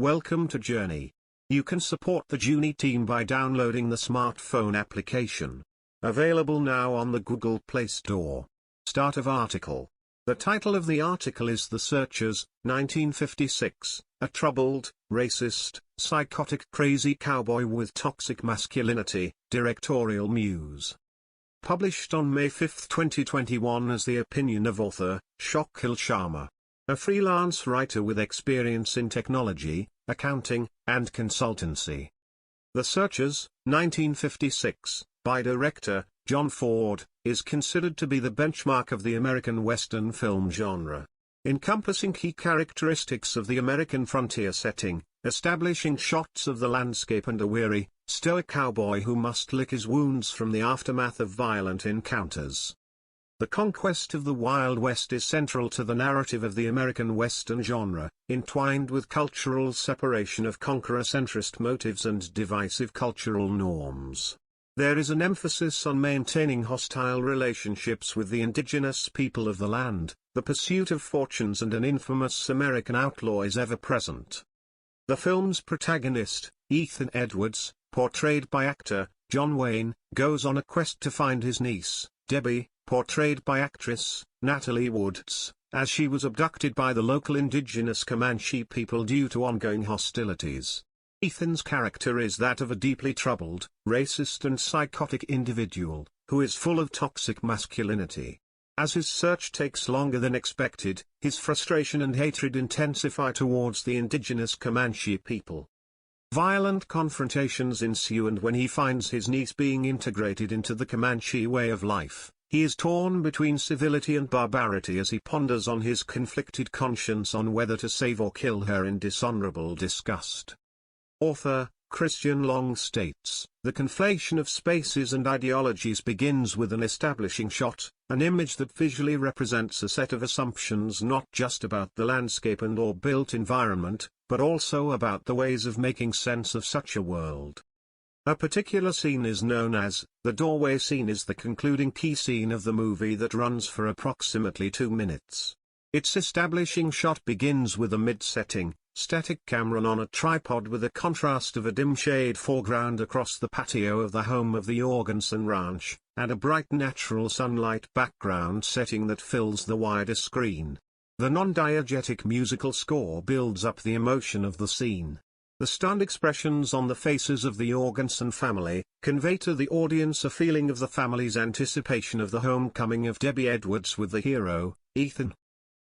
Welcome to Juni. You can support the Juni team by downloading the smartphone application. Available now on the Google Play Store. Start of article. The title of the article is The Searchers, 1956, a troubled, racist, psychotic crazy cowboy with toxic masculinity, directorial muse. Published on May 5, 2021 as the opinion of author, Shakil Sharma. A freelance writer with experience in technology, accounting, and consultancy. The Searchers, 1956, by director, John Ford, is considered to be the benchmark of the American Western film genre. Encompassing key characteristics of the American frontier setting, establishing shots of the landscape and a weary, stoic cowboy who must lick his wounds from the aftermath of violent encounters. The conquest of the Wild West is central to the narrative of the American Western genre, entwined with cultural separation of conqueror-centrist motives and divisive cultural norms. There is an emphasis on maintaining hostile relationships with the indigenous people of the land, the pursuit of fortunes, and an infamous American outlaw is ever present. The film's protagonist, Ethan Edwards, portrayed by actor John Wayne, goes on a quest to find his niece, Debbie, portrayed by actress Natalie Woods, as she was abducted by the local indigenous Comanche people due to ongoing hostilities. Ethan's character is that of a deeply troubled, racist and psychotic individual, who is full of toxic masculinity. As his search takes longer than expected, his frustration and hatred intensify towards the indigenous Comanche people. Violent confrontations ensue, and when he finds his niece being integrated into the Comanche way of life, he is torn between civility and barbarity as he ponders on his conflicted conscience on whether to save or kill her in dishonorable disgust. Author, Christian Long states, the conflation of spaces and ideologies begins with an establishing shot, an image that visually represents a set of assumptions not just about the landscape and or built environment, but also about the ways of making sense of such a world. A particular scene is known as, the doorway scene is the concluding key scene of the movie that runs for approximately 2 minutes. Its establishing shot begins with a mid-setting, static camera on a tripod with a contrast of a dim shade foreground across the patio of the home of the Jorgensen Ranch, and a bright natural sunlight background setting that fills the wider screen. The non-diegetic musical score builds up the emotion of the scene. The stunned expressions on the faces of the Jorgensen family convey to the audience a feeling of the family's anticipation of the homecoming of Debbie Edwards with the hero, Ethan.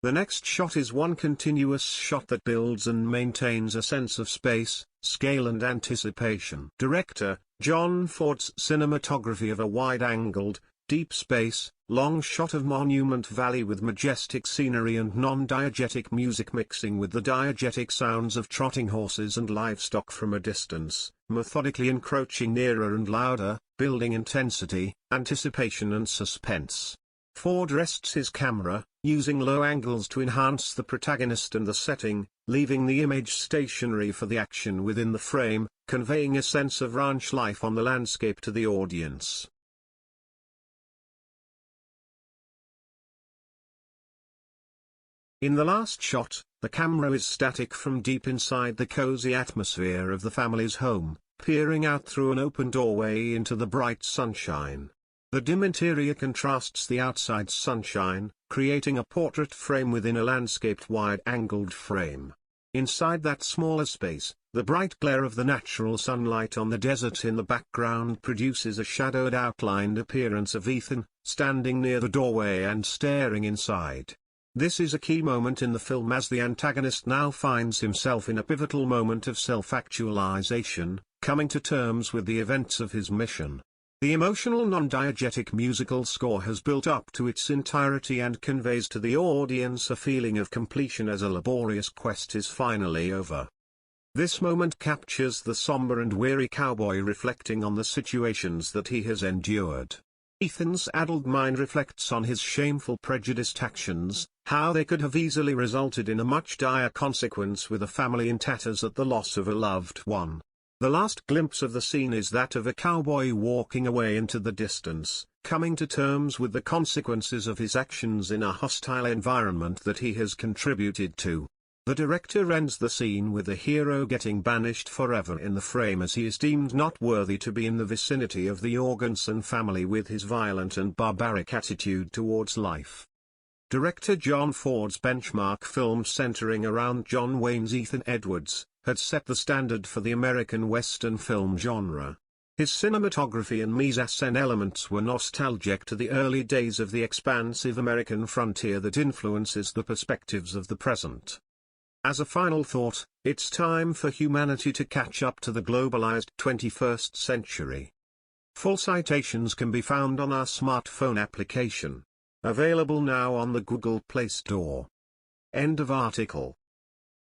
The next shot is one continuous shot that builds and maintains a sense of space, scale and anticipation. Director, John Ford's cinematography of a wide-angled, deep space, long shot of Monument Valley with majestic scenery and non-diegetic music mixing with the diegetic sounds of trotting horses and livestock from a distance, methodically encroaching nearer and louder, building intensity, anticipation and suspense. Ford rests his camera, using low angles to enhance the protagonist and the setting, leaving the image stationary for the action within the frame, conveying a sense of ranch life on the landscape to the audience. In the last shot, the camera is static from deep inside the cozy atmosphere of the family's home, peering out through an open doorway into the bright sunshine. The dim interior contrasts the outside sunshine, creating a portrait frame within a landscaped wide-angled frame. Inside that smaller space, the bright glare of the natural sunlight on the desert in the background produces a shadowed outlined appearance of Ethan, standing near the doorway and staring inside. This is a key moment in the film as the antagonist now finds himself in a pivotal moment of self-actualization, coming to terms with the events of his mission. The emotional non-diegetic musical score has built up to its entirety and conveys to the audience a feeling of completion as a laborious quest is finally over. This moment captures the somber and weary cowboy reflecting on the situations that he has endured. Ethan's addled mind reflects on his shameful prejudiced actions, how they could have easily resulted in a much dire consequence with a family in tatters at the loss of a loved one. The last glimpse of the scene is that of a cowboy walking away into the distance, coming to terms with the consequences of his actions in a hostile environment that he has contributed to. The director ends the scene with the hero getting banished forever in the frame as he is deemed not worthy to be in the vicinity of the Jorgensen family with his violent and barbaric attitude towards life. Director John Ford's benchmark film centering around John Wayne's Ethan Edwards had set the standard for the American Western film genre. His cinematography and mise-en-scène elements were nostalgic to the early days of the expansive American frontier that influences the perspectives of the present. As a final thought, it's time for humanity to catch up to the globalized 21st century. Full citations can be found on our smartphone application. Available now on the Google Play Store. End of article.